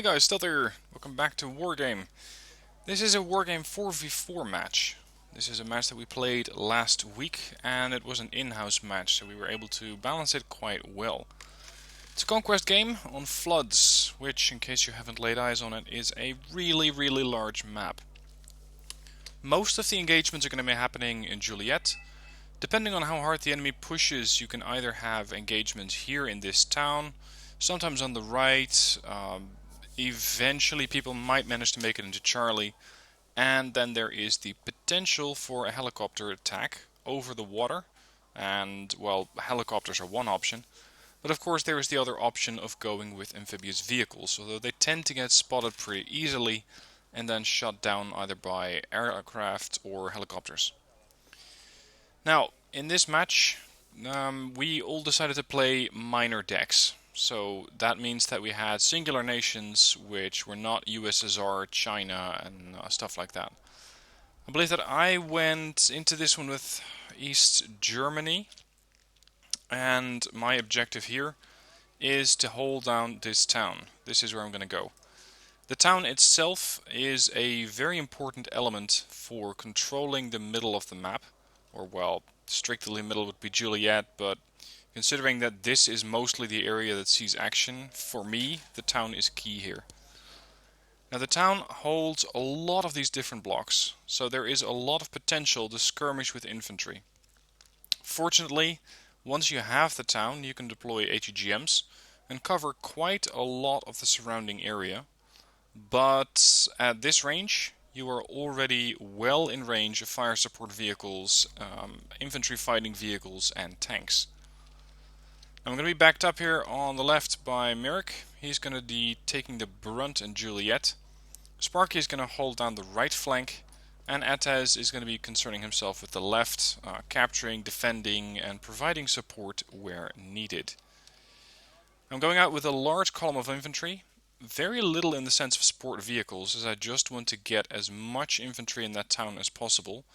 Hey guys, still there. Welcome back to Wargame. This is a Wargame 4v4 match. This is a match that we played last week, and it was an in-house match, so we were able to balance it quite well. It's a conquest game on floods, which, in case you haven't laid eyes on it, is a really large map. Most of the engagements are going to be happening in Juliet. Depending on how hard the enemy pushes, you can either have engagements here in this town, sometimes on the right. Eventually people might manage to make it into Charlie, and then there is the potential for a helicopter attack over the water, and well, helicopters are one option, but of course there is the other option of going with amphibious vehicles, although they tend to get spotted pretty easily and then shot down either by aircraft or helicopters. Now, in this match, we all decided to play minor decks. So that means that we had singular nations which were not USSR, China, and stuff like that. I believe that I went into this one with East Germany, and my objective here is to hold down this town. This is where I'm going to go. The town itself is a very important element for controlling the middle of the map, or well, strictly middle would be Juliet, but considering that this is mostly the area that sees action, for me, the town is key here. Now the town holds a lot of these different blocks, so there is a lot of potential to skirmish with infantry. Fortunately, once you have the town, you can deploy ATGMs and cover quite a lot of the surrounding area, but at this range, you are already well in range of fire support vehicles, infantry fighting vehicles, and tanks. I'm going to be backed up here on the left by Merrick. He's going to be taking the brunt in Juliet. Sparky is going to hold down the right flank, and Atez is going to be concerning himself with the left, capturing, defending, and providing support where needed. I'm going out with a large column of infantry. Very little in the sense of support vehicles, as I just want to get as much infantry in that town as possible,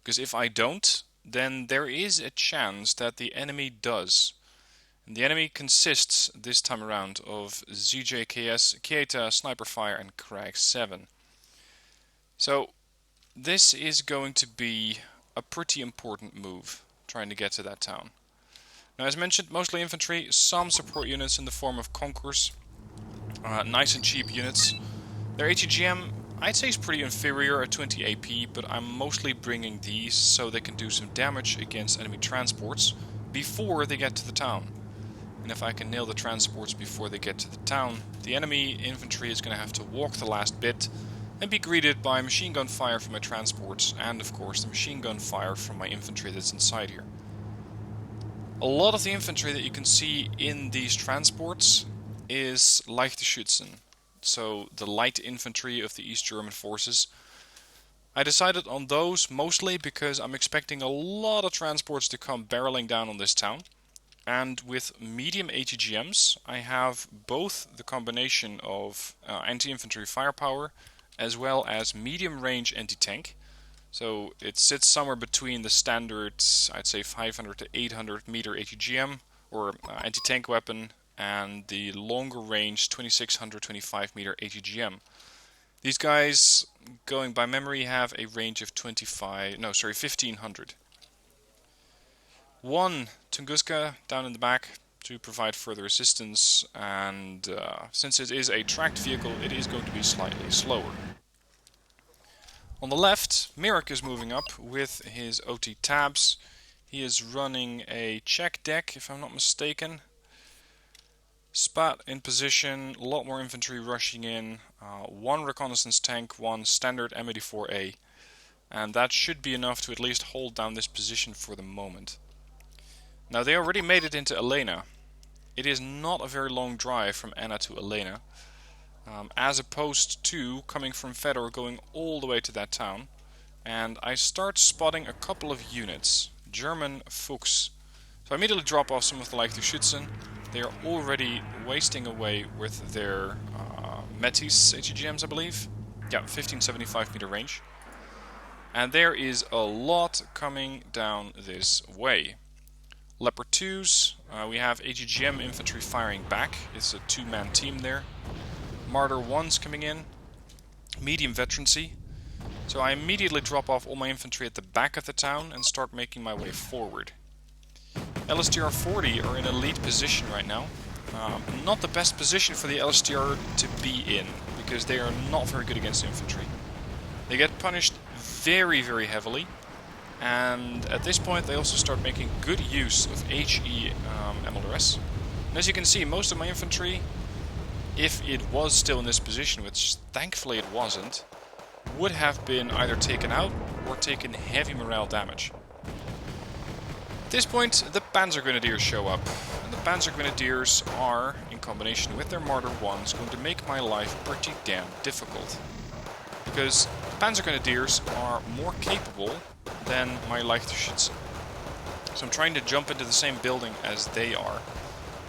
because if I don't, then there is a chance that the enemy does. And the enemy consists this time around of ZJKS, Keita, Sniper Fire, and Krag 7. So this is going to be a pretty important move, trying to get to that town. Now, as mentioned, mostly infantry, some support units in the form of Conquerors. Nice and cheap units. Their ATGM, I'd say, is pretty inferior at 20 AP, but I'm mostly bringing these so they can do some damage against enemy transports before they get to the town. And if I can nail the transports before they get to the town, the enemy infantry is going to have to walk the last bit and be greeted by machine gun fire from my transports and, of course, the machine gun fire from my infantry that's inside here. A lot of the infantry that you can see in these transports is leichte Schützen, so the light infantry of the East German forces. I decided on those mostly because I'm expecting a lot of transports to come barreling down on this town. And with medium ATGMs, I have both the combination of anti-infantry firepower as well as medium range anti-tank. So it sits somewhere between the standard, I'd say 500 to 800 meter ATGM or anti-tank weapon and the longer range 2625 meter ATGM. These guys, going by memory, have a range of 1500. One Tunguska down in the back to provide further assistance, and since it is a tracked vehicle, it is going to be slightly slower. On the left, Merrick is moving up with his OT tabs. He is running a check deck, if I'm not mistaken. Spat in position, a lot more infantry rushing in, one reconnaissance tank, one standard M84A, and that should be enough to at least hold down this position for the moment. Now, they already made it into Elena. It is not a very long drive from Anna to Elena, as opposed to coming from Fedor going all the way to that town. And I start spotting a couple of units, German Fuchs. So I immediately drop off some of the leichte Schützen. They are already wasting away with their Metis ATGMs, I believe. Yeah, 1575 meter range. And there is a lot coming down this way. Leopard 2s, we have AGGM infantry firing back. It's a two-man team there. Martyr 1s coming in, medium veterancy. So I immediately drop off all my infantry at the back of the town and start making my way forward. LSTR 40 are in a lead position right now. Not the best position for the LSTR to be in, because they are not very good against infantry. They get punished very, very heavily, and at this point they also start making good use of HE MLRS. And as you can see, most of my infantry, if it was still in this position, which thankfully it wasn't, would have been either taken out or taken heavy morale damage. At this point, the Panzer Grenadiers show up, and the Panzer Grenadiers are, in combination with their Martyr 1s, going to make my life pretty damn difficult. Because Panzer Grenadiers are more capable than my Leichtschützen. So I'm trying to jump into the same building as they are,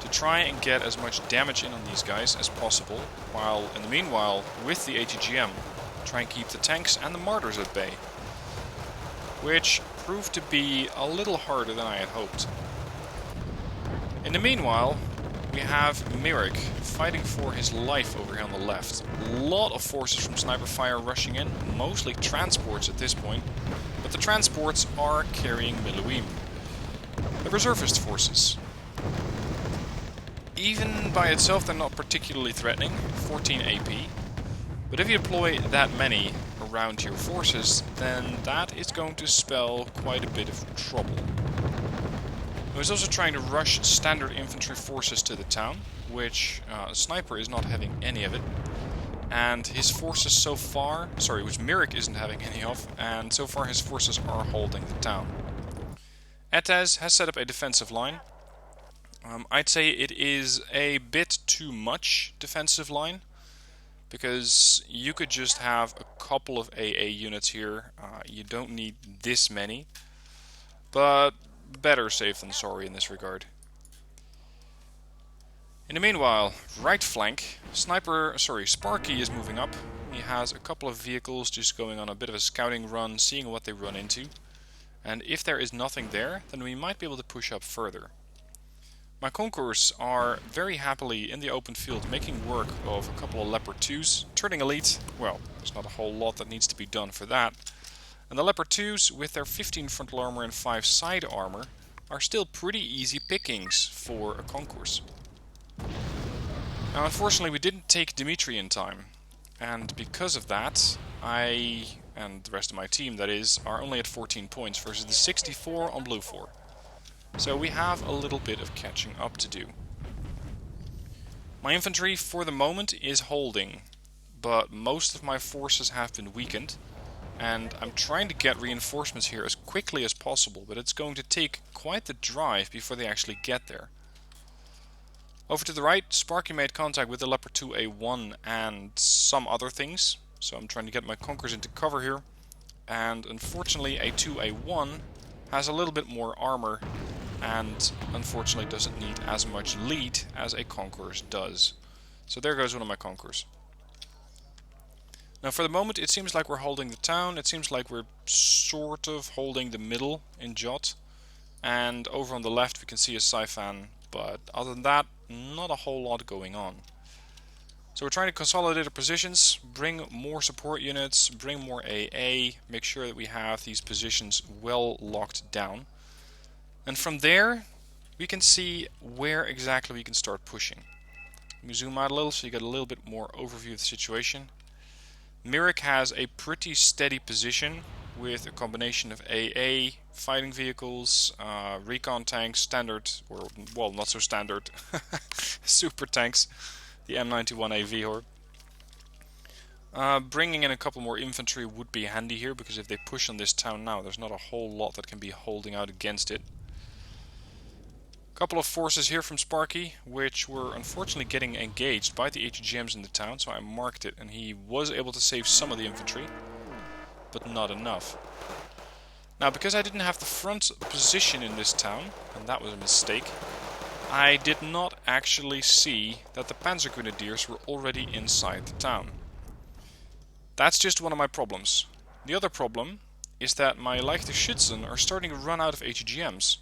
to try and get as much damage in on these guys as possible, while in the meanwhile, with the ATGM, try and keep the tanks and the mortars at bay. Which proved to be a little harder than I had hoped. In the meanwhile, we have Mirik fighting for his life over here on the left. A lot of forces from sniper fire rushing in, mostly transports at this point, but the transports are carrying Miluim. The reservist forces. Even by itself they're not particularly threatening, 14 AP, but if you deploy that many around your forces, then that is going to spell quite a bit of trouble. I was also trying to rush standard infantry forces to the town, which Sniper is not having any of it, and his forces so far, which Mirik isn't having any of, and so far his forces are holding the town. Etez has set up a defensive line. I'd say it is a bit too much defensive line, because you could just have a couple of AA units here. You don't need this many, but better safe than sorry in this regard. In the meanwhile, right flank, Sparky is moving up. He has a couple of vehicles just going on a bit of a scouting run, seeing what they run into. And if there is nothing there, then we might be able to push up further. My Conquerors are very happily in the open field making work of a couple of Leopard 2s. Turning elite, well, there's not a whole lot that needs to be done for that. And the Leopard 2s, with their 15 frontal armor and 5 side armor, are still pretty easy pickings for a Concourse. Now, unfortunately, we didn't take Dimitri in time. And because of that, I, and the rest of my team, that is, are only at 14 points versus the 64 on Blue 4. So we have a little bit of catching up to do. My infantry, for the moment, is holding, but most of my forces have been weakened, and I'm trying to get reinforcements here as quickly as possible, but it's going to take quite the drive before they actually get there. Over to the right, Sparky made contact with the Leopard 2A1 and some other things, so I'm trying to get my Conquerors into cover here, and unfortunately a 2A1 has a little bit more armor, and unfortunately doesn't need as much lead as a Conqueror's does. So there goes one of my Conquerors. Now for the moment it seems like we're holding the town, it seems like we're sort of holding the middle in Jot, and over on the left we can see a Siphon, but other than that, not a whole lot going on. So we're trying to consolidate our positions, bring more support units, bring more AA, make sure that we have these positions well locked down. And from there, we can see where exactly we can start pushing. Let me zoom out a little so you get a little bit more overview of the situation. Mirik has a pretty steady position with a combination of AA, fighting vehicles, recon tanks, standard, or well, not so standard, super tanks, the M91A Vihor. Bringing in a couple more infantry would be handy here, because if they push on this town now, there's not a whole lot that can be holding out against it. Couple of forces here from Sparky, which were unfortunately getting engaged by the HGMs in the town, so I marked it, and he was able to save some of the infantry, but not enough. Now, because I didn't have the front position in this town, and that was a mistake, I did not actually see that the Panzer Grenadiers were already inside the town. That's just one of my problems. The other problem is that my Leichtschützen are starting to run out of HGMs.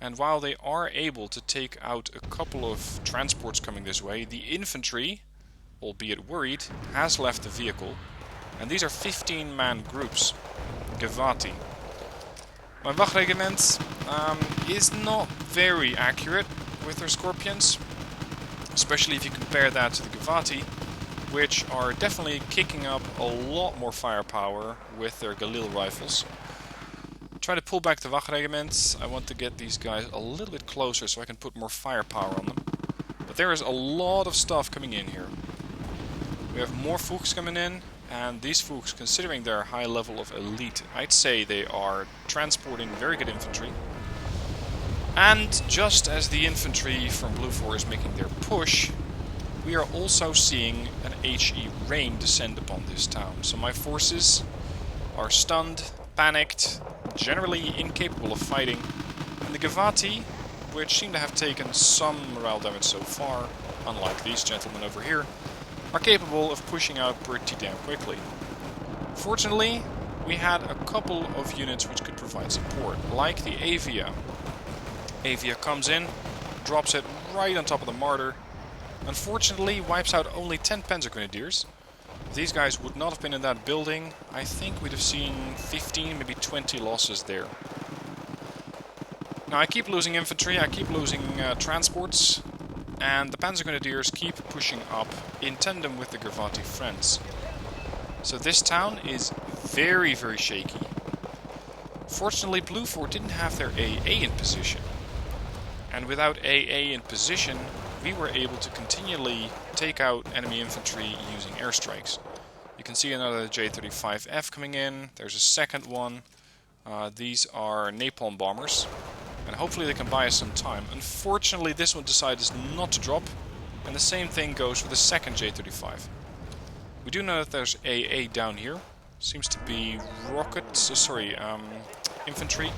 And while they are able to take out a couple of transports coming this way, the infantry albeit worried, has left the vehicle. And these are 15-man groups. Gavati. My Wachregiment is not very accurate with their Scorpions, especially if you compare that to the Gavati, which are definitely kicking up a lot more firepower with their Galil rifles. Try to pull back the Wachregiment. I want to get these guys a little bit closer so I can put more firepower on them. But there is a lot of stuff coming in here. We have more Fuchs coming in, and these Fuchs, considering their high level of elite, I'd say they are transporting very good infantry. And just as the infantry from Blue 4 is making their push, we are also seeing an HE rain descend upon this town. So my forces are stunned, panicked, generally incapable of fighting. And the Gavati, which seem to have taken some morale damage so far, unlike these gentlemen over here, are capable of pushing out pretty damn quickly. Fortunately, we had a couple of units which could provide support, like the Avia. Avia comes in, drops it right on top of the Martyr. Unfortunately, wipes out only 10 Panzer Grenadiers. If these guys would not have been in that building, I think we'd have seen 15, maybe 20 losses there. Now I keep losing infantry, I keep losing transports, and the Panzer Grenadiers keep pushing up in tandem with the Gavati friends. So this town is very, very shaky. Fortunately, Blue 4 didn't have their AA in position. And without AA in position, we were able to continually take out enemy infantry using airstrikes. You can see another J-35F coming in. There's a second one. These are napalm bombers. And hopefully they can buy us some time. Unfortunately, this one decided not to drop. And the same thing goes for the second J-35. We do know that there's AA down here. Seems to be infantry.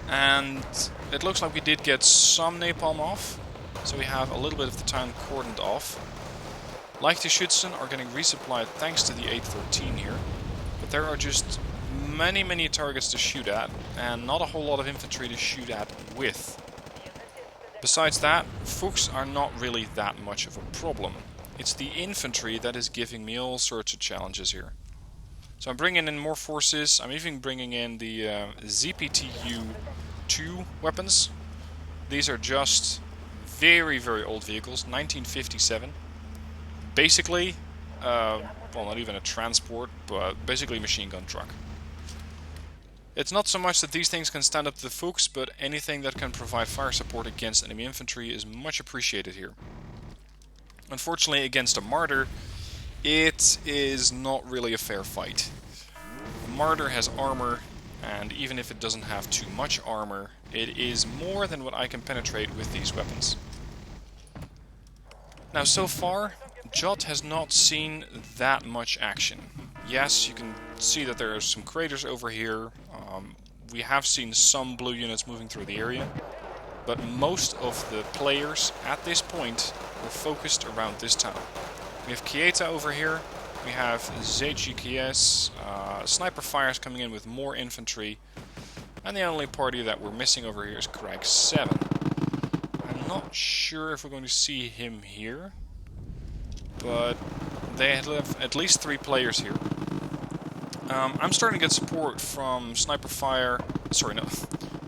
And it looks like we did get some napalm off. So we have a little bit of the town cordoned off. Leichte Schützen are getting resupplied thanks to the 813 here. But there are just many targets to shoot at, and not a whole lot of infantry to shoot at with. Besides that, Fuchs are not really that much of a problem. It's the infantry that is giving me all sorts of challenges here. So I'm bringing in more forces. I'm even bringing in the ZPTU-2 weapons. These are just very old vehicles, 1957. Basically, well, not even a transport, but basically a machine gun truck. It's not so much that these things can stand up to the Fuchs, but anything that can provide fire support against enemy infantry is much appreciated here. Unfortunately, against a Martyr, it is not really a fair fight. The Martyr has armor, and even if it doesn't have too much armor, it is more than what I can penetrate with these weapons. Now, so far, Jot has not seen that much action. Yes, you can see that there are some craters over here. We have seen some blue units moving through the area, but most of the players at this point were focused around this town. We have Kieta over here, we have ZGKS, sniper fires coming in with more infantry, and the only party that we're missing over here is Craig 7. I'm not sure if we're going to see him here, but they have at least 3 players here. I'm starting to get support from sniper fire. Sorry, no.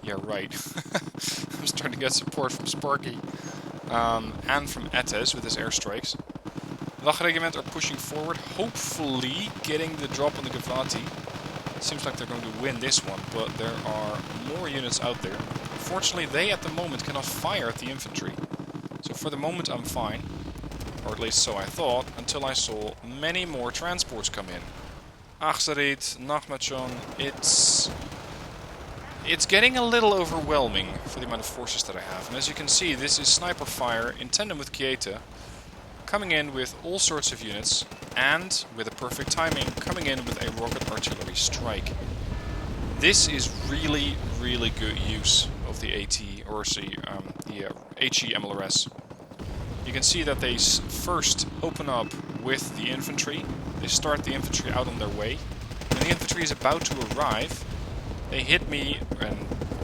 Yeah, right. I'm starting to get support from Sparky and from Etes with his airstrikes. Wachregiment are pushing forward, hopefully getting the drop on the Gavati. Seems like they're going to win this one, but there are more units out there. Fortunately, they at the moment cannot fire at the infantry. So for the moment I'm fine, or at least so I thought, until I saw many more transports come in. Achsarit, Nachmachon, it's getting a little overwhelming for the amount of forces that I have. And as you can see, this is sniper fire in tandem with Kieta, coming in with all sorts of units, and with a perfect timing, coming in with a rocket artillery strike. This is really good use of the AT, or the HE MLRS. You can see that they first open up with the infantry. They start the infantry out on their way. When the infantry is about to arrive, they hit me, and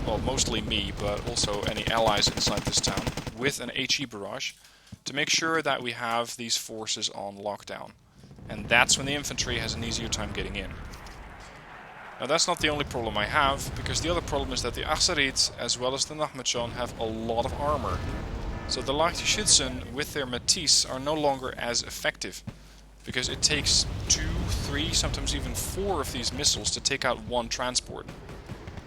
well, mostly me, but also any allies inside this town, with an HE barrage to to make sure that we have these forces on lockdown. And that's when the infantry has an easier time getting in. Now that's not the only problem I have, because the other problem is that the Acharit as well as the Nachmetjon have a lot of armor. So the Leichte Schützen with their Matisse are no longer as effective, because it takes 2, 3, sometimes even 4 of these missiles to take out one transport.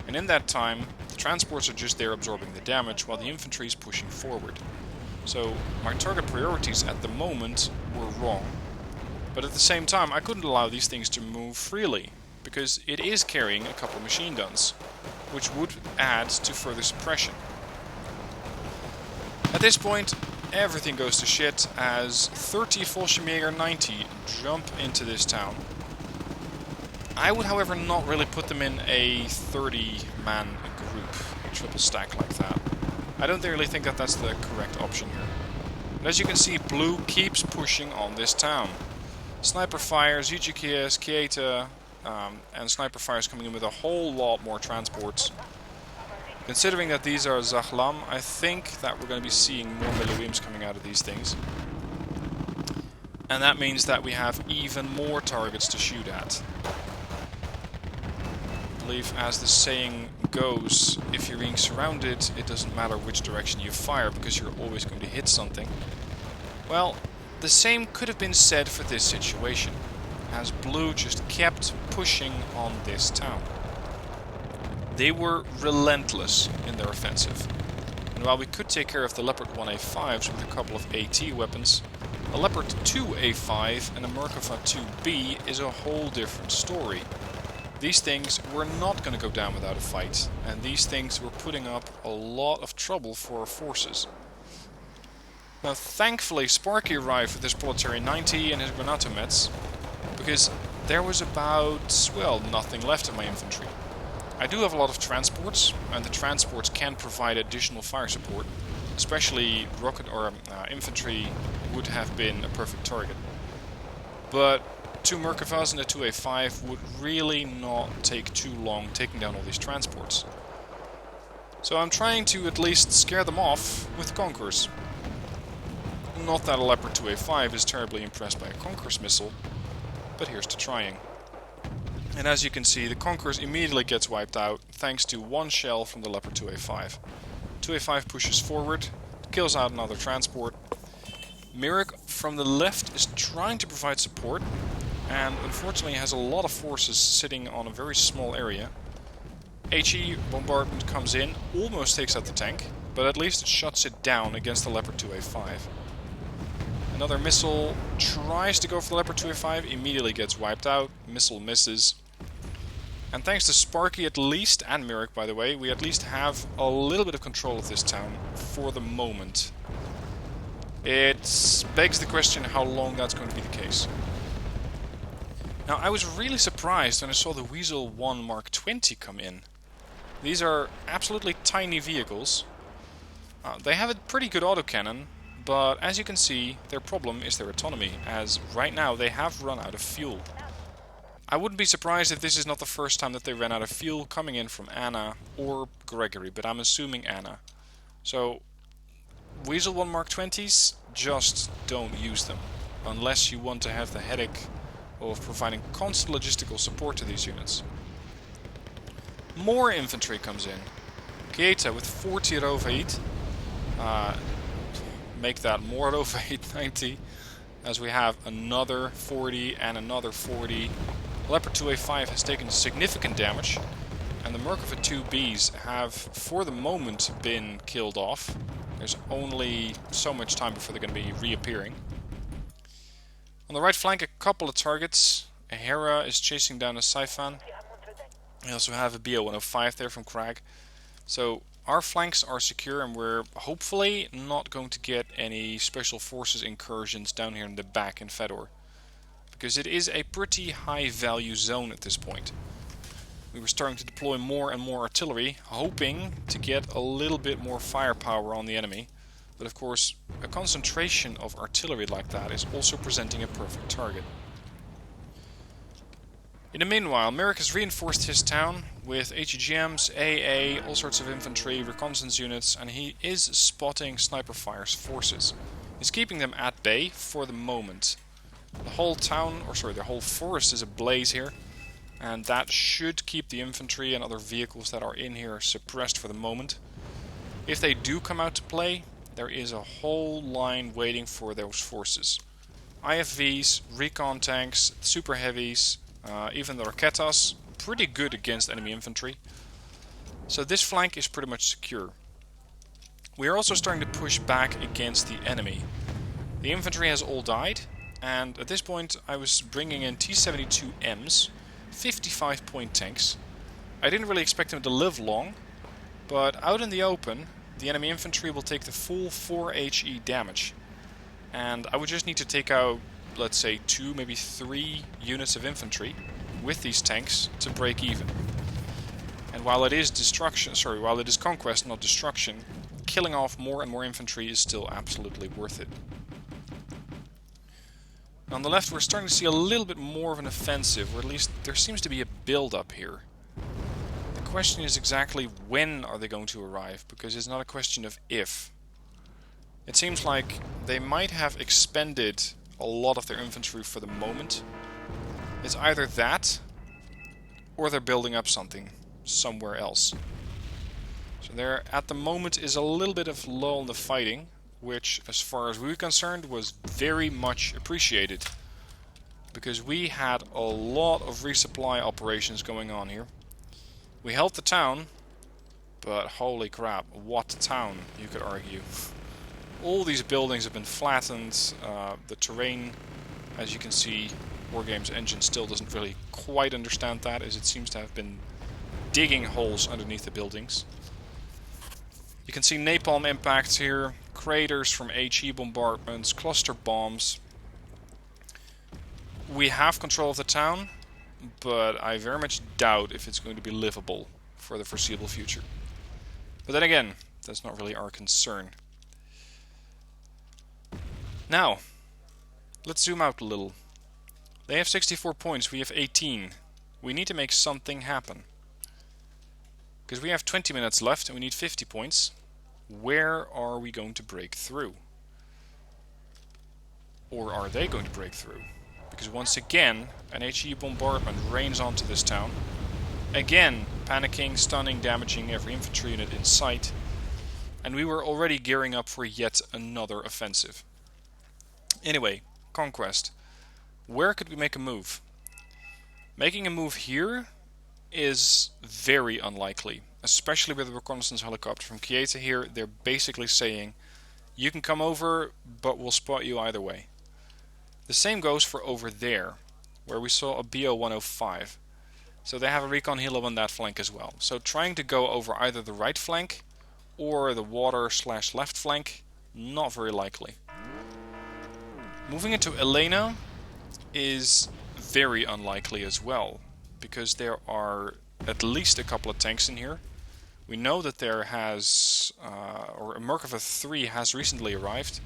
And in that time, the transports are just there absorbing the damage while the infantry is pushing forward. So my target priorities at the moment were wrong. But at the same time, I couldn't allow these things to move freely, because it is carrying a couple of machine guns, which would add to further suppression. At this point, everything goes to shit as 30 Fallschirmjäger 90 jump into this town. I would, however, not really put them in a 30-man group, a triple stack like that. I don't really think that that's the correct option here. But as you can see, Blue keeps pushing on this town. Sniper fires, UGKS, Kieta, and sniper fires coming in with a whole lot more transports. Considering that these are Zahlam, I think that we're going to be seeing more Milliwims coming out of these things. And that means that we have even more targets to shoot at. I believe, as the saying goes, if you're being surrounded, it doesn't matter which direction you fire, because you're always going to hit something. Well, the same could have been said for this situation, as Blue just kept pushing on this town. They were relentless in their offensive. And while we could take care of the Leopard 1A5s with a couple of AT weapons, a Leopard 2A5 and a Merkava 2B is a whole different story. These things were not going to go down without a fight, and these things were putting up a lot of trouble for our forces. Now thankfully Sparky arrived with his Proletarian 90 and his Granatomets, because there was about, well, nothing left of my infantry. I do have a lot of transports, and the transports can provide additional fire support. Especially rocket or infantry would have been a perfect target. But 2 Merkavas and a 2A5 would really not take too long taking down all these transports. So I'm trying to at least scare them off with Conquerors. Not that a Leopard 2A5 is terribly impressed by a Conqueror's missile, but here's to trying. And as you can see, the Conquerors immediately gets wiped out thanks to one shell from the Leopard 2A5. 2A5 pushes forward, kills out another transport. Mirik from the left is trying to provide support, and unfortunately has a lot of forces sitting on a very small area. HE bombardment comes in, almost takes out the tank, but at least it shuts it down against the Leopard 2A5. Another missile tries to go for the Leopard 2A5, immediately gets wiped out, missile misses. And thanks to Sparky at least, and Mirik by the way, we at least have a little bit of control of this town for the moment. It begs the question how long that's going to be the case. Now I was really surprised when I saw the Weasel 1 Mark 20 come in. These are absolutely tiny vehicles. They have a pretty good autocannon, but as you can see, their problem is their autonomy, as right now they have run out of fuel. I wouldn't be surprised if this is not the first time that they ran out of fuel coming in from Anna or Gregory, but I'm assuming Anna. So, Weasel 1 Mark 20s, just don't use them, unless you want to have the headache of providing constant logistical support to these units. More infantry comes in. Kieta with 40 Rovait. Make that more Rovait 90, as we have another 40 and another 40. Leopard 2A5 has taken significant damage, and the Merkava 2Bs have, for the moment, been killed off. There's only so much time before they're going to be reappearing. On the right flank, a couple of targets. A Hera is chasing down a Siphon. We also have a BO-105 there from Crag. So our flanks are secure, and we're hopefully not going to get any special forces incursions down here in the back in Fedor, because it is a pretty high value zone at this point. We were starting to deploy more and more artillery, hoping to get a little bit more firepower on the enemy. But of course, a concentration of artillery like that is also presenting a perfect target. In the meanwhile, Mirik has reinforced his town with HEGMs, AA, all sorts of infantry, reconnaissance units, and he is spotting Sniper Fire's forces. is keeping them at bay for the moment. The whole town, or sorry, the whole forest is ablaze here, and that should keep the infantry and other vehicles that are in here suppressed for the moment. If they do come out to play, there is a whole line waiting for those forces. IFVs, recon tanks, super heavies, even the Raketas, pretty good against enemy infantry. So this flank is pretty much secure. We are also starting to push back against the enemy. The infantry has all died, and at this point I was bringing in T-72Ms, 55-point tanks. I didn't really expect them to live long, but out in the open, the enemy infantry will take the full 4 HE damage. And I would just need to take out, let's say, 2, maybe 3 units of infantry with these tanks to break even. And while it is conquest, not destruction, killing off more and more infantry is still absolutely worth it. On the left, we're starting to see a little bit more of an offensive, or at least there seems to be a build-up here. The question is exactly when are they going to arrive, because it's not a question of if. It seems like they might have expended a lot of their infantry for the moment. It's either that, or they're building up something somewhere else. So there, at the moment, is a little bit of lull in the fighting, which, as far as we were concerned, was very much appreciated. Because we had a lot of resupply operations going on here. We held the town, but holy crap, what town, you could argue. All these buildings have been flattened, the terrain, as you can see, Wargame's engine still doesn't really quite understand that, as it seems to have been digging holes underneath the buildings. You can see napalm impacts here, craters from HE bombardments, cluster bombs. We have control of the town, but I very much doubt if it's going to be livable for the foreseeable future. But then again, that's not really our concern. Now, let's zoom out a little. They have 64 points, we have 18. We need to make something happen. Because we have 20 minutes left and we need 50 points. Where are we going to break through? Or are they going to break through? Because once again, an HE bombardment rains onto this town. Again, panicking, stunning, damaging every infantry unit in sight. And we were already gearing up for yet another offensive. Anyway, conquest. Where could we make a move? Making a move here is very unlikely, especially with a reconnaissance helicopter from Kieta here. They're basically saying, you can come over, but we'll spot you either way. The same goes for over there, where we saw a BO-105. So they have a recon helo on that flank as well. So trying to go over either the right flank or the water/left flank, not very likely. Moving into Elena is very unlikely as well, because there are at least a couple of tanks in here. We know that there has, or a Merkava 3 has recently arrived.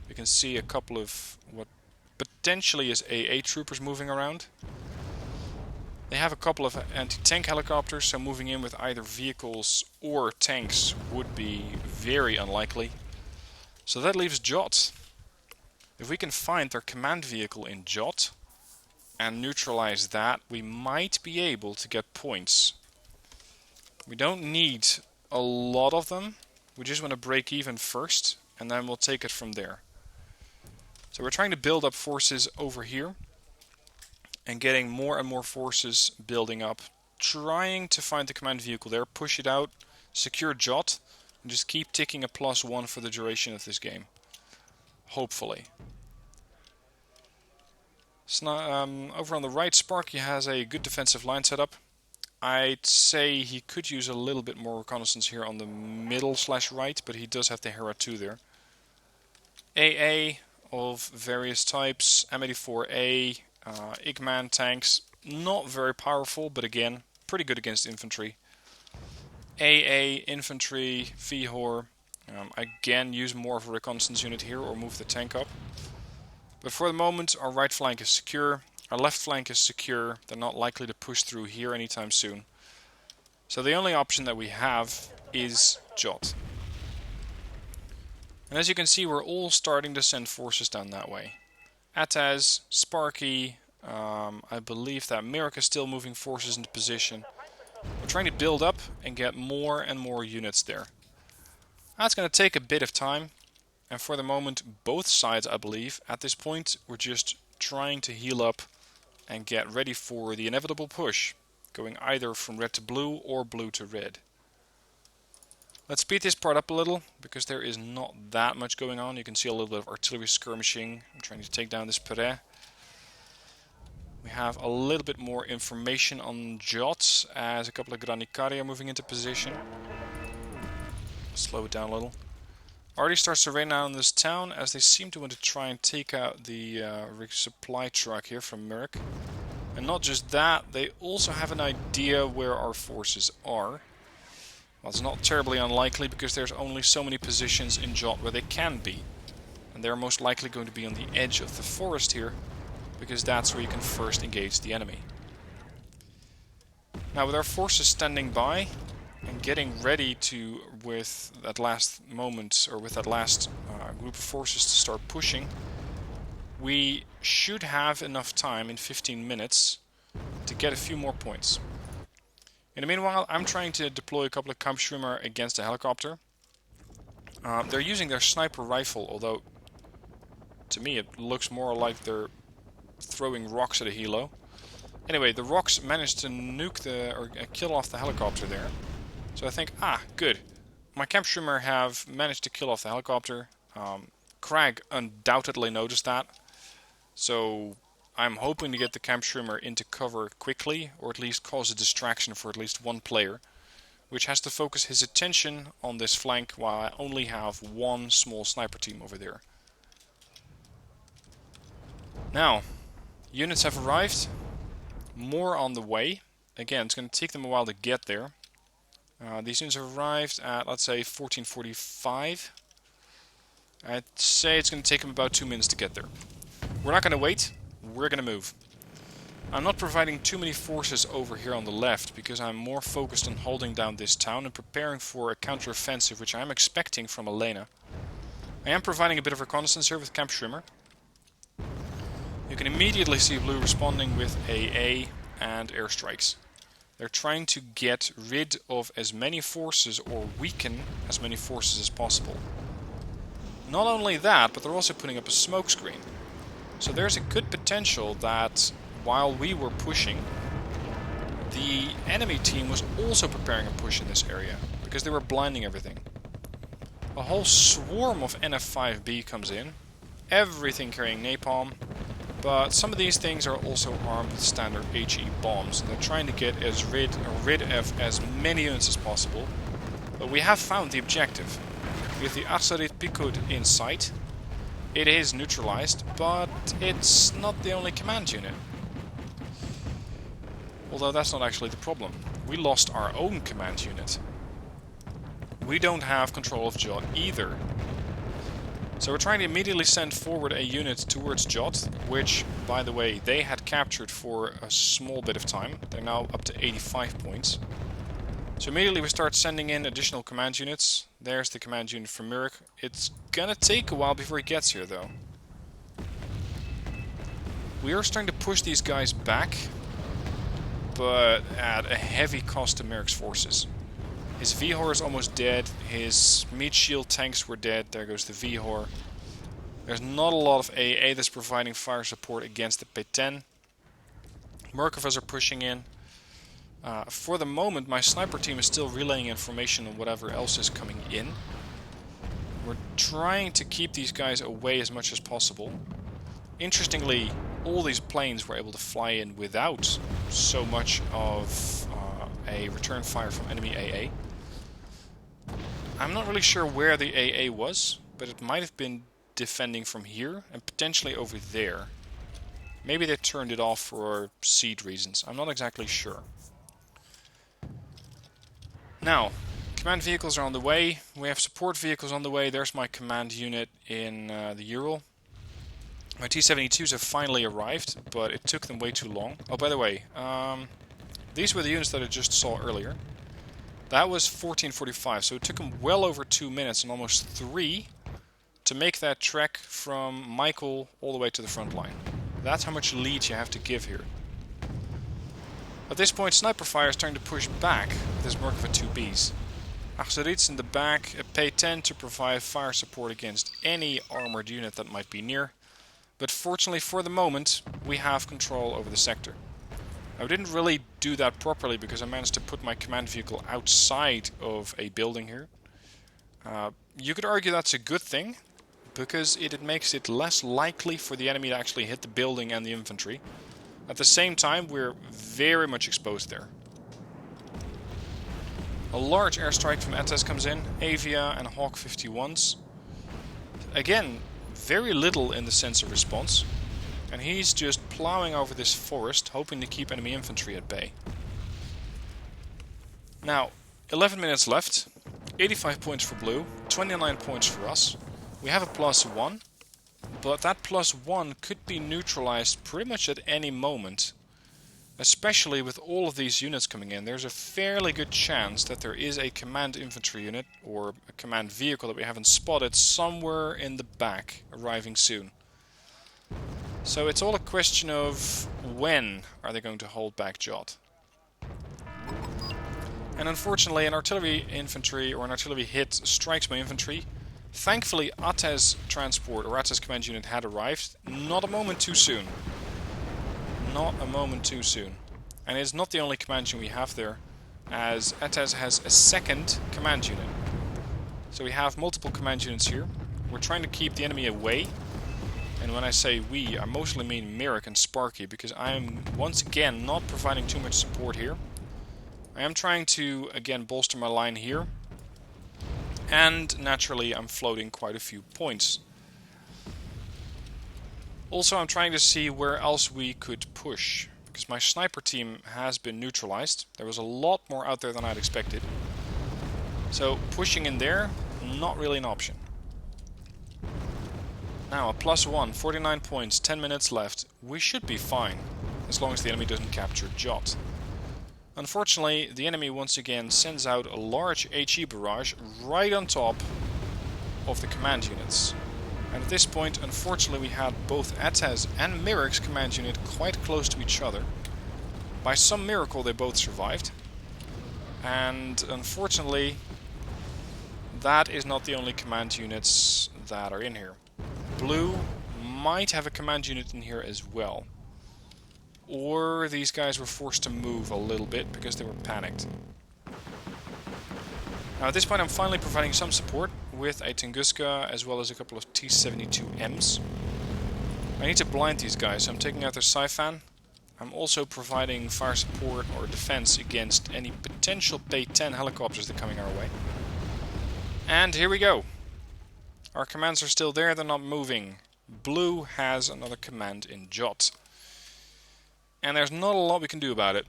You can see a couple of what potentially is AA troopers moving around. They have a couple of anti-tank helicopters, so moving in with either vehicles or tanks would be very unlikely. So that leaves Jot. If we can find their command vehicle in Jot and neutralize that, we might be able to get points. We don't need a lot of them. We just want to break even first, and then we'll take it from there. So we're trying to build up forces over here, and getting more and more forces building up. Trying to find the command vehicle there, push it out, secure Jot, and just keep ticking a +1 for the duration of this game. Hopefully. Over on the right, Sparky has a good defensive line set up. I'd say he could use a little bit more reconnaissance here on the middle/right, but he does have the Hera 2 there. AA of various types, M84A, Igman tanks, not very powerful, but again, pretty good against infantry. AA, infantry, Vihor, again use more of a reconnaissance unit here or move the tank up. But for the moment, our right flank is secure, our left flank is secure, they're not likely to push through here anytime soon. So the only option that we have is Jot. And as you can see, we're all starting to send forces down that way. Ataz, Sparky, I believe that Merrick is still moving forces into position. We're trying to build up and get more and more units there. That's going to take a bit of time. And for the moment, both sides, I believe, at this point, we're just trying to heal up and get ready for the inevitable push, going either from red to blue or blue to red. Let's speed this part up a little, because there is not that much going on. You can see a little bit of artillery skirmishing. I'm trying to take down this Perret. We have a little bit more information on Jot, as a couple of Granicari are moving into position. Slow it down a little. Already starts to rain down on this town, as they seem to want to try and take out the supply truck here from Merrick. And not just that, they also have an idea where our forces are. Well, it's not terribly unlikely, because there's only so many positions in Jot where they can be. And they're most likely going to be on the edge of the forest here, because that's where you can first engage the enemy. Now, with our forces standing by and getting ready to, with that last moment, or with that last group of forces to start pushing, we should have enough time in 15 minutes to get a few more points. In the meanwhile, I'm trying to deploy a couple of Kampfschwimmer against a helicopter. They're using their sniper rifle, although to me it looks more like they're throwing rocks at a helo. Anyway, the rocks managed to nuke or kill off the helicopter there. So I think, good. My Kampfschwimmer have managed to kill off the helicopter. Crag undoubtedly noticed that. So I'm hoping to get the Kampfschwimmer into cover quickly, or at least cause a distraction for at least one player, which has to focus his attention on this flank while I only have one small sniper team over there. Now, units have arrived. More on the way. Again, it's going to take them a while to get there. These units have arrived at, let's say, 14:45. I'd say it's going to take them about 2 minutes to get there. We're not going to wait. We're going to move. I'm not providing too many forces over here on the left, because I'm more focused on holding down this town and preparing for a counter-offensive, which I'm expecting from Elena. I am providing a bit of reconnaissance here with Kampfschwimmer. You can immediately see Blue responding with AA and airstrikes. They're trying to get rid of as many forces, or weaken as many forces as possible. Not only that, but they're also putting up a smoke screen. So there's a good potential that while we were pushing, the enemy team was also preparing a push in this area, because they were blinding everything. A whole swarm of NF5B comes in, everything carrying napalm, but some of these things are also armed with standard HE bombs, and they're trying to get rid of as many units as possible. But we have found the objective. With the Arsarit Pikud in sight, it is neutralized, but it's not the only command unit. Although that's not actually the problem. We lost our own command unit. We don't have control of Jot either. So we're trying to immediately send forward a unit towards Jot, which, by the way, they had captured for a small bit of time. They're now up to 85 points. So immediately we start sending in additional command units. There's the command unit from Merrick. It's gonna take a while before he gets here, though. We are starting to push these guys back, but at a heavy cost to Merrick's forces. His Vihor is almost dead, his meat shield tanks were dead, there goes the Vihor. There's not a lot of AA that's providing fire support against the P10. Murkovas are pushing in. For the moment, my sniper team is still relaying information on whatever else is coming in. We're trying to keep these guys away as much as possible. Interestingly, all these planes were able to fly in without so much of a return fire from enemy AA. I'm not really sure where the AA was, but it might have been defending from here and potentially over there. Maybe they turned it off for seed reasons. I'm not exactly sure. Now, command vehicles are on the way. We have support vehicles on the way. There's my command unit in the Ural. My T-72s have finally arrived, but it took them way too long. Oh, by the way, these were the units that I just saw earlier. That was 14:45, so it took them well over 2 minutes and almost 3 to make that trek from Michael all the way to the front line. That's how much lead you have to give here. At this point, Sniper Fire is trying to push back with his Merkava 2Bs. Achterits in the back pay 10 to provide fire support against any armored unit that might be near. But fortunately for the moment, we have control over the sector. I didn't really do that properly because I managed to put my command vehicle outside of a building here. You could argue that's a good thing, because it makes it less likely for the enemy to actually hit the building and the infantry. At the same time, we're very much exposed there. A large airstrike from ETES comes in, Avia and Hawk 51s. Again, very little in the sense of response. And he's just plowing over this forest, hoping to keep enemy infantry at bay. Now, 11 minutes left. 85 points for blue, 29 points for us. We have a +1, but that +1 could be neutralized pretty much at any moment. Especially with all of these units coming in, there's a fairly good chance that there is a command infantry unit or a command vehicle that we haven't spotted somewhere in the back arriving soon. So it's all a question of when are they going to hold back Jot. And unfortunately an artillery infantry or an artillery hit strikes my infantry. Thankfully ATES transport or ATES command unit had arrived. Not a moment too soon. Not a moment too soon. And it's not the only command unit we have there, as ATES has a second command unit. So we have multiple command units here. We're trying to keep the enemy away. And when I say we, I mostly mean Merrick and Sparky, because I am once again not providing too much support here. I am trying to again bolster my line here. And naturally I'm floating quite a few points. Also I'm trying to see where else we could push, because my sniper team has been neutralized. There was a lot more out there than I'd expected. So pushing in there, not really an option. Now a +1, 49 points, 10 minutes left. We should be fine, as long as the enemy doesn't capture Jot. Unfortunately, the enemy once again sends out a large HE barrage right on top of the command units. And at this point, unfortunately, we had both ATES and Merrick's command unit quite close to each other. By some miracle, they both survived. And unfortunately, that is not the only command units that are in here. Blue might have a command unit in here as well. Or these guys were forced to move a little bit because they were panicked. Now at this point I'm finally providing some support with a Tunguska as well as a couple of T-72Ms. I need to blind these guys, so I'm taking out their Siphon. I'm also providing fire support or defense against any potential P-10 helicopters that are coming our way. And here we go. Our commands are still there, they're not moving. Blue has another command in Jot. And there's not a lot we can do about it.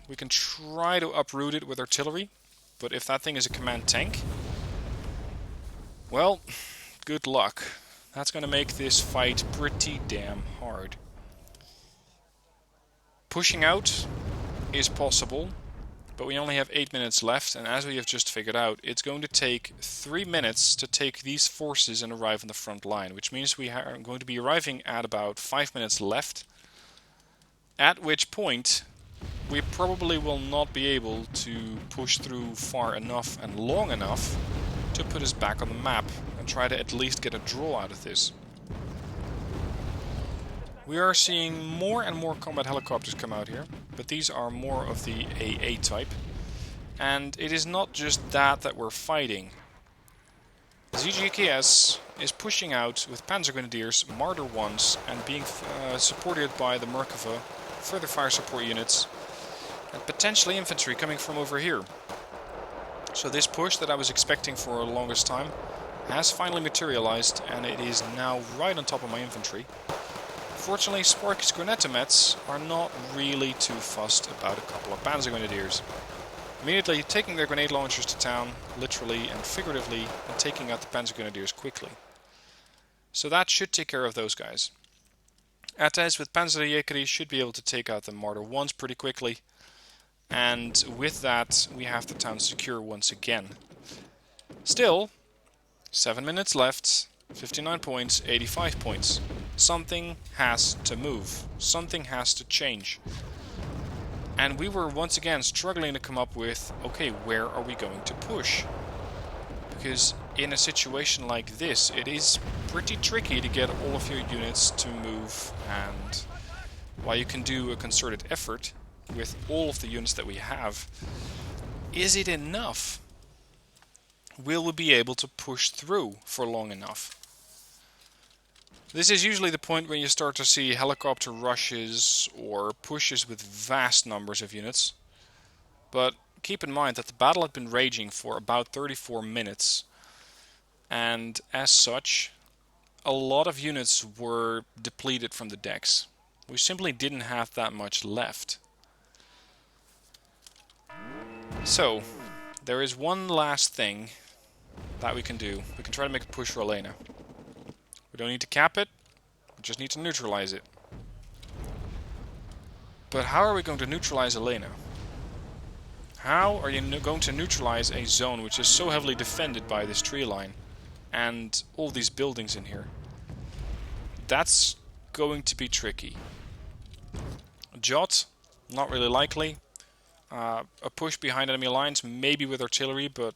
We can try to uproot it with artillery, but if that thing is a command tank, well, good luck. That's going to make this fight pretty damn hard. Pushing out is possible, but we only have 8 minutes left, and as we have just figured out, it's going to take 3 minutes to take these forces and arrive on the front line, which means we are going to be arriving at about 5 minutes left, at which point we probably will not be able to push through far enough and long enough to put us back on the map and try to at least get a draw out of this. We are seeing more and more combat helicopters come out here, but these are more of the AA type. And it is not just that we're fighting. ZGKS is pushing out with Panzer Grenadiers, Marder 1s, and being supported by the Merkava, further fire support units, and potentially infantry coming from over here. So this push that I was expecting for the longest time has finally materialized, and it is now right on top of my infantry. Fortunately, Sparky's Grenatomets are not really too fussed about a couple of Panzer Grenadiers. Immediately taking their grenade launchers to town, literally and figuratively, and taking out the Panzer Grenadiers quickly. So that should take care of those guys. ATES with Panzerjägeri should be able to take out the Marder 1s pretty quickly. And with that, we have the town secure once again. Still, 7 minutes left. 59 points, 85 points. Something has to move. Something has to change. And we were once again struggling to come up with, okay, where are we going to push? Because in a situation like this, it is pretty tricky to get all of your units to move. And while you can do a concerted effort with all of the units that we have, is it enough? Will we be able to push through for long enough? This is usually the point when you start to see helicopter rushes or pushes with vast numbers of units. But keep in mind that the battle had been raging for about 34 minutes. And as such, a lot of units were depleted from the decks. We simply didn't have that much left. So, there is one last thing that we can do. We can try to make a push for Elena. We don't need to cap it, we just need to neutralize it. But how are we going to neutralize Elena? How are you going to neutralize a zone which is so heavily defended by this tree line and all these buildings in here? That's going to be tricky. Jot, not really likely. A push behind enemy lines, maybe with artillery, but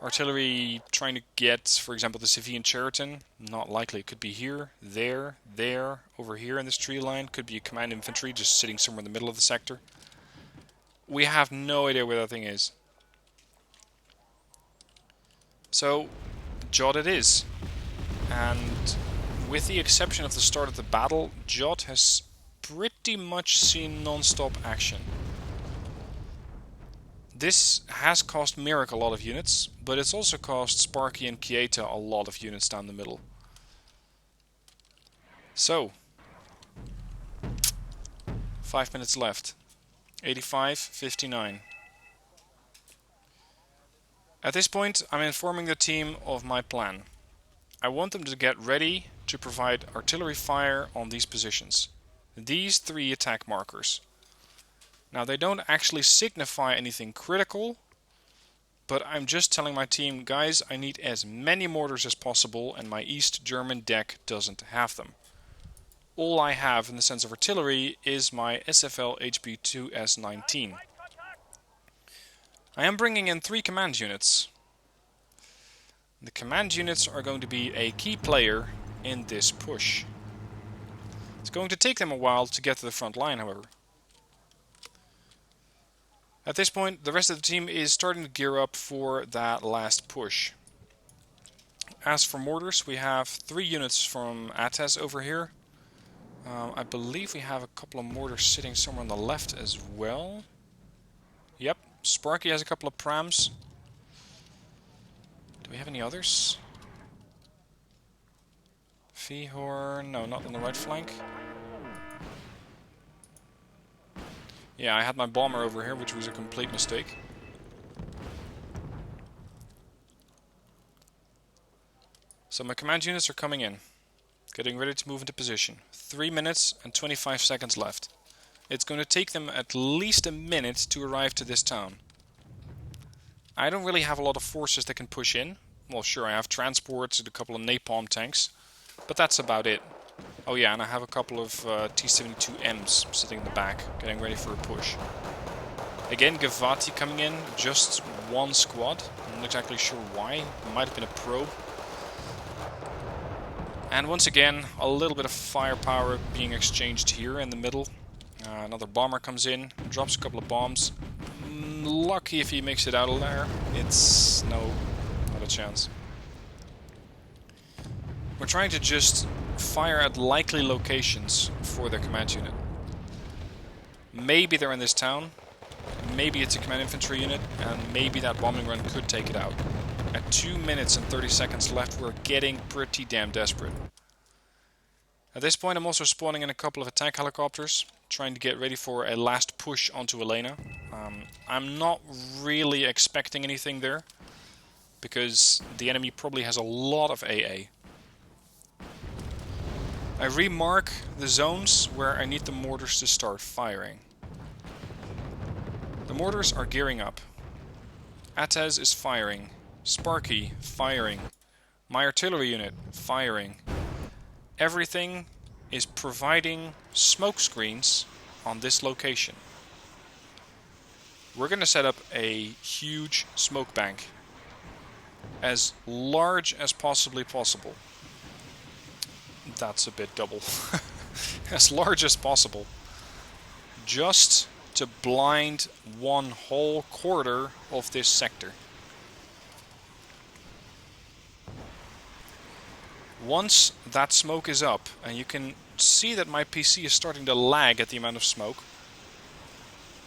artillery trying to get, for example, the Sevian Cheriton, not likely. It could be here, there, over here in this tree line. Could be a command infantry just sitting somewhere in the middle of the sector. We have no idea where that thing is. So, Jot it is. And with the exception of the start of the battle, Jot has pretty much seen non-stop action. This has cost Merrick a lot of units, but it's also cost Sparky and Kieta a lot of units down the middle. So, 5 minutes left. 85, 59. At this point, I'm informing the team of my plan. I want them to get ready to provide artillery fire on these positions. These 3 attack markers. Now, they don't actually signify anything critical, but I'm just telling my team, guys, I need as many mortars as possible, and my East German deck doesn't have them. All I have in the sense of artillery is my SFL HB2S19. I am bringing in 3 command units. The command units are going to be a key player in this push. It's going to take them a while to get to the front line, however. At this point, the rest of the team is starting to gear up for that last push. As for mortars, we have 3 units from Ates over here. I believe we have a couple of mortars sitting somewhere on the left as well. Yep, Sparky has a couple of prams. Do we have any others? Feehorn, no, not on the right flank. Yeah, I had my bomber over here, which was a complete mistake. So my command units are coming in. Getting ready to move into position. 3 minutes and 25 seconds left. It's going to take them at least a minute to arrive to this town. I don't really have a lot of forces that can push in. Well, sure, I have transports and a couple of napalm tanks. But that's about it. Oh yeah, and I have a couple of T-72Ms sitting in the back, getting ready for a push. Again, Gavati coming in, just 1 squad. I'm not exactly sure why. It might have been a probe. And once again, a little bit of firepower being exchanged here in the middle. Another bomber comes in, drops a couple of bombs. Lucky if he makes it out of there. It's not a chance. We're trying to just fire at likely locations for their command unit. Maybe they're in this town, maybe it's a command infantry unit, and maybe that bombing run could take it out. At 2 minutes and 30 seconds left, we're getting pretty damn desperate. At this point, I'm also spawning in a couple of attack helicopters, trying to get ready for a last push onto Elena. I'm not really expecting anything there, because the enemy probably has a lot of AA. I remark the zones where I need the mortars to start firing. The mortars are gearing up. Ates is firing. Sparky firing. My artillery unit firing. Everything is providing smoke screens on this location. We're going to set up a huge smoke bank, as large as possibly possible. That's a bit double. As large as possible. Just to blind one whole quarter of this sector. Once that smoke is up, and you can see that my PC is starting to lag at the amount of smoke.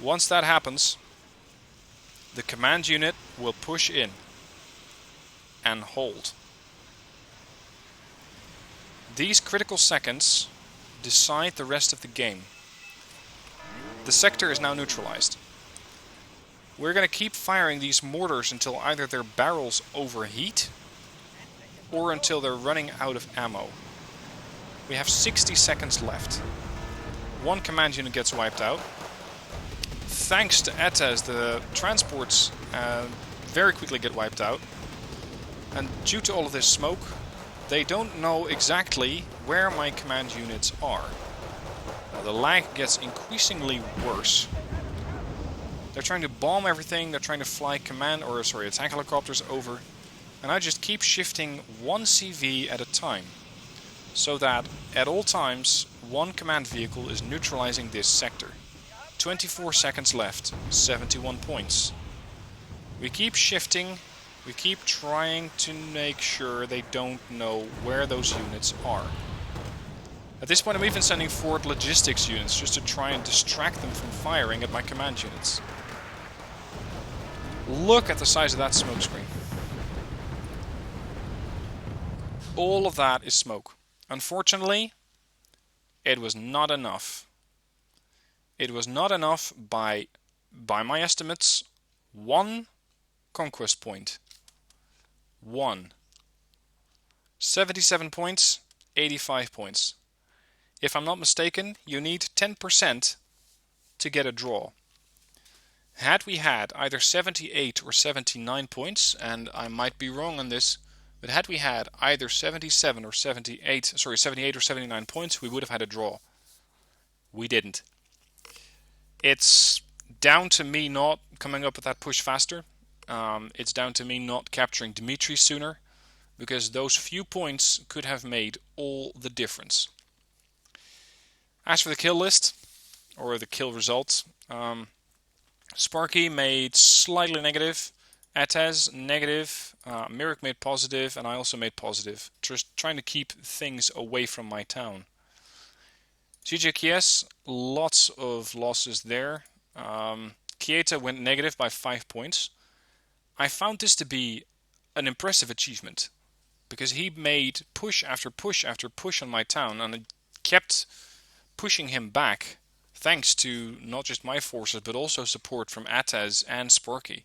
Once that happens, the command unit will push in and hold. These critical seconds decide the rest of the game. The sector is now neutralized. We're going to keep firing these mortars until either their barrels overheat or until they're running out of ammo. We have 60 seconds left. One command unit gets wiped out. Thanks to ETAs, the transports very quickly get wiped out. And due to all of this smoke, they don't know exactly where my command units are. The lag gets increasingly worse. They're trying to bomb everything, they're trying to fly attack helicopters over. And I just keep shifting one CV at a time. So that at all times, one command vehicle is neutralizing this sector. 24 seconds left, 71 points. We keep shifting, we keep trying to make sure they don't know where those units are. At this point I'm even sending forward logistics units just to try and distract them from firing at my command units. Look at the size of that smoke screen. All of that is smoke. Unfortunately, it was not enough. It was not enough by my estimates, 1 conquest point. 1. 77 points, 85 points. If I'm not mistaken, you need 10% to get a draw. Had we had either 78 or 79 points, and I might be wrong on this, but had we had either 78 or 79 points, we would have had a draw. We didn't. It's down to me not coming up with that push faster. It's down to me not capturing Dmitry sooner, because those few points could have made all the difference. As for the kill list, or the kill results, Sparky made slightly negative, Atez negative, Mirik made positive, and I also made positive, just trying to keep things away from my town. GJKS, lots of losses there. Kieta went negative by 5 points. I found this to be an impressive achievement, because he made push after push after push on my town, and it kept pushing him back, thanks to not just my forces, but also support from Atez and Sparky.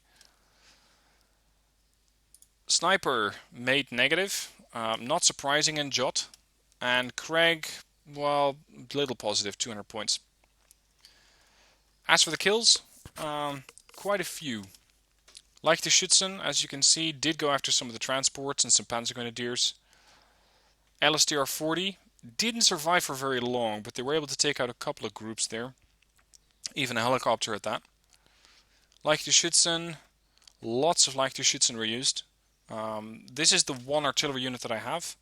Sniper made negative, not surprising in Jot, and Craig, well, little positive, 200 points. As for the kills, quite a few. Like the Schützen, as you can see, did go after some of the transports and some Panzer Grenadiers. LSTR 40 didn't survive for very long, but they were able to take out a couple of groups there. Even a helicopter at that. Like the Schützen, lots of Like the Schützen were used. This is the one artillery unit that I have,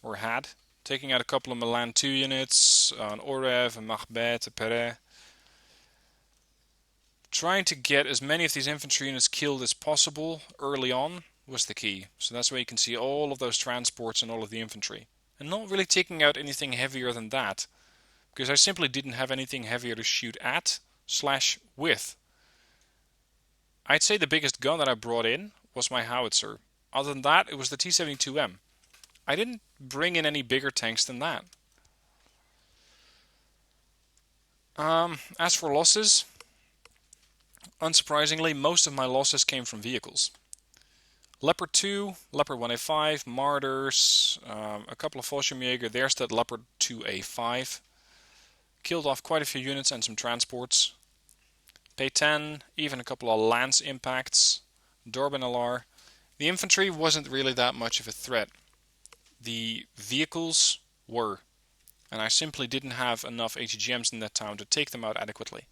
or had, taking out a couple of Milan 2 units, an Orev, a Machbet, a Perret. Trying to get as many of these infantry units killed as possible early on was the key. So that's where you can see all of those transports and all of the infantry. And not really taking out anything heavier than that, because I simply didn't have anything heavier to shoot at / with. I'd say the biggest gun that I brought in was my howitzer. Other than that, it was the T-72M. I didn't bring in any bigger tanks than that. As for losses, unsurprisingly, most of my losses came from vehicles. Leopard 2, Leopard 1A5, Martyrs, a couple of Fallschirmjäger, there's that Leopard 2A5. Killed off quite a few units and some transports. P10, even a couple of Lance impacts. Dorban LR. The infantry wasn't really that much of a threat. the vehicles were. And I simply didn't have enough ATGMs in that town to take them out adequately.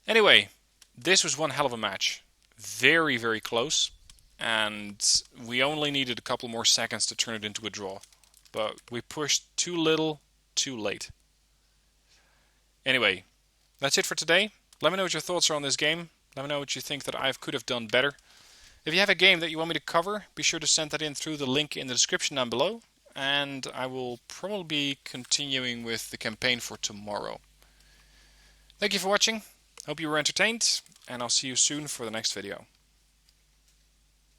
Anyway, this was one hell of a match. Very, very close. And we only needed a couple more seconds to turn it into a draw. But we pushed too little, too late. Anyway, that's it for today. Let me know what your thoughts are on this game. Let me know what you think that I could have done better. If you have a game that you want me to cover, be sure to send that in through the link in the description down below. And I will probably be continuing with the campaign for tomorrow. Thank you for watching. Hope you were entertained. And I'll see you soon for the next video.